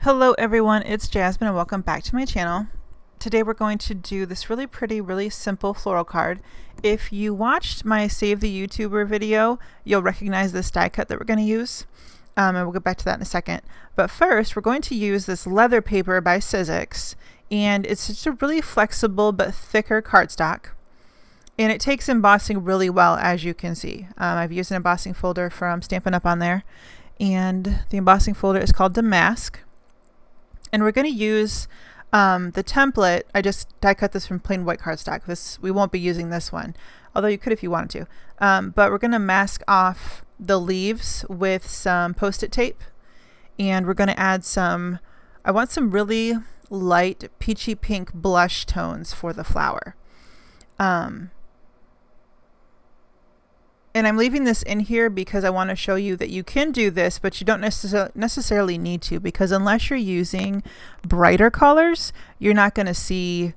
Hello everyone, it's Jasmine and welcome back to my channel. Today we're going to do this really pretty, really simple floral card. If you watched my Save the YouTuber video, you'll recognize this die cut that we're going to use. And we'll get back to that in a second. But first, we're going to use this leather paper by Sizzix, and it's just a really flexible but thicker cardstock. And it takes embossing really well, as you can see. I've used an embossing folder from Stampin' Up! On there, and the embossing folder is called Damask. And we're going to use the template. I just die cut this from plain white cardstock. We won't be using this one, although you could if you wanted to. But we're going to mask off the leaves with some Post-it tape, and we're going to add I want some really light peachy pink blush tones for the flower. And I'm leaving this in here because I want to show you that you can do this, but you don't necessarily need to, because unless you're using brighter colors, you're not going to see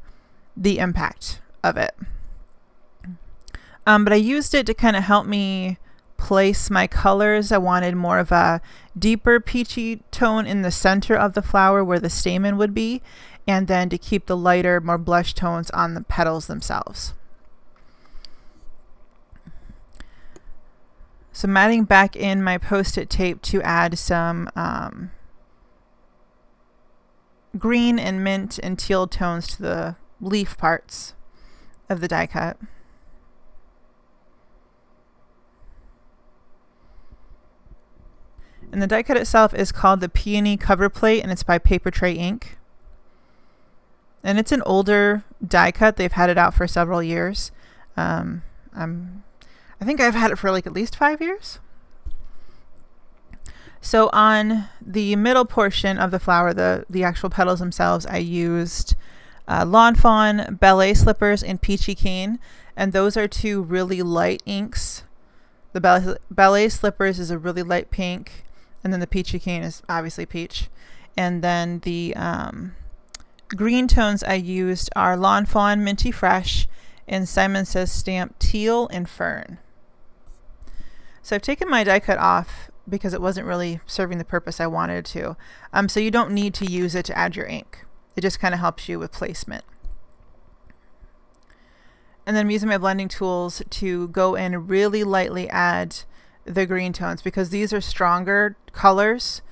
the impact of it. But I used it to kind of help me place my colors. I wanted more of a deeper peachy tone in the center of the flower where the stamen would be, and then to keep the lighter, more blush tones on the petals themselves. So I'm adding back in my Post-it tape to add some green and mint and teal tones to the leaf parts of the die cut. And the die cut itself is called the Peony Coverplate, and it's by Papertrey Ink. And it's an older die cut. They've had it out for several years. I think I've had it for like at least 5 years. So on the middle portion of the flower, the actual petals themselves, I used Lawn Fawn, Ballet Slippers, and Peachy Cane. And those are two really light inks. The Ballet Slippers is a really light pink, and then the Peachy Cane is obviously peach. And then the green tones I used are Lawn Fawn, Minty Fresh, and Simon Says Stamp Teal and Fern. So I've taken my die cut off because it wasn't really serving the purpose I wanted to. So you don't need to use it to add your ink. It just kind of helps you with placement. And then I'm using my blending tools to go in and really lightly add the green tones, because these are stronger colors.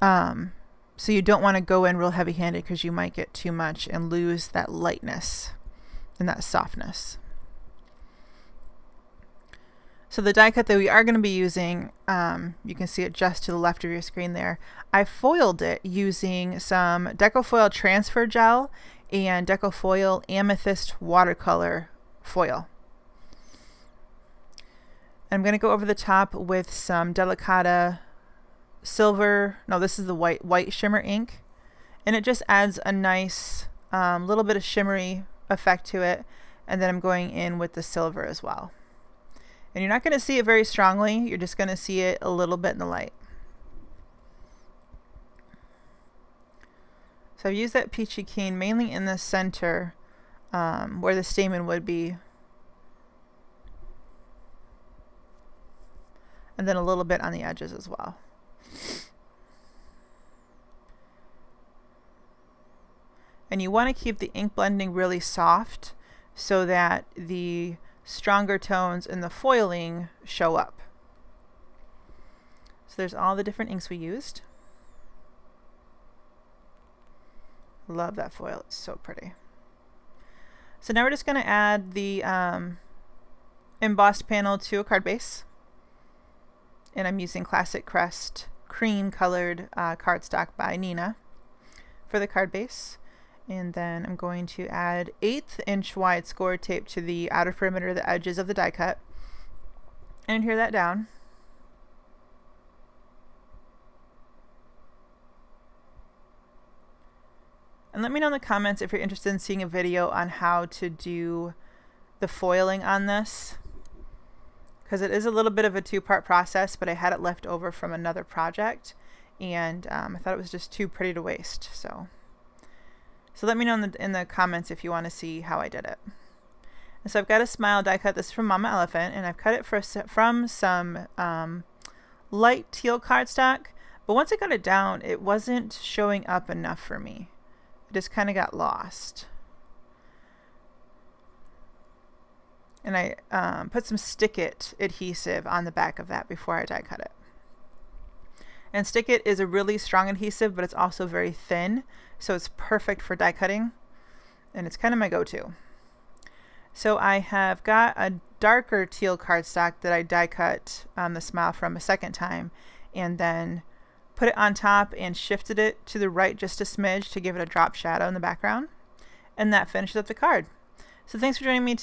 So you don't want to go in real heavy-handed, because you might get too much and lose that lightness and that softness. So the die cut that we are going to be using, you can see it just to the left of your screen there. I foiled it using some Deco Foil transfer gel and Deco Foil Amethyst Watercolor foil. I'm going to go over the top with some Delicata silver. No, this is the white shimmer ink, and it just adds a nice little bit of shimmery effect to it. And then I'm going in with the silver as well. And you're not going to see it very strongly. You're just going to see it a little bit in the light. So I've used that Peachy Cane mainly in the center where the stamen would be. And then a little bit on the edges as well. And you want to keep the ink blending really soft so that the stronger tones in the foiling show up. So there's all the different inks we used. Love that foil, it's so pretty. So now we're just going to add the embossed panel to a card base. And I'm using Classic Crest cream colored cardstock by Nina for the card base. And then I'm going to add 1/8 inch wide score tape to the outer perimeter of the edges of the die cut and adhere that down. And let me know in the comments if you're interested in seeing a video on how to do the foiling on this, because it is a little bit of a two-part process, but I had it left over from another project, and I thought it was just too pretty to waste. So let me know in the comments if you want to see how I did it. And so I've got a smile die cut. This is from Mama Elephant, and I've cut it from some light teal cardstock, But once I got it down, it wasn't showing up enough for me. It just kind of got lost. And I put some Stick-It adhesive on the back of that before I die cut it. And Stick-It is a really strong adhesive, but it's also very thin, so it's perfect for die cutting, and it's kind of my go-to. So I have got a darker teal cardstock that I die cut the smile from a second time, and then put it on top and shifted it to the right just a smidge to give it a drop shadow in the background, and that finishes up the card. So thanks for joining me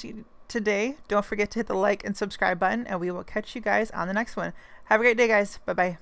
today. Don't forget to hit the like and subscribe button, and we will catch you guys on the next one. Have a great day, guys. Bye-bye.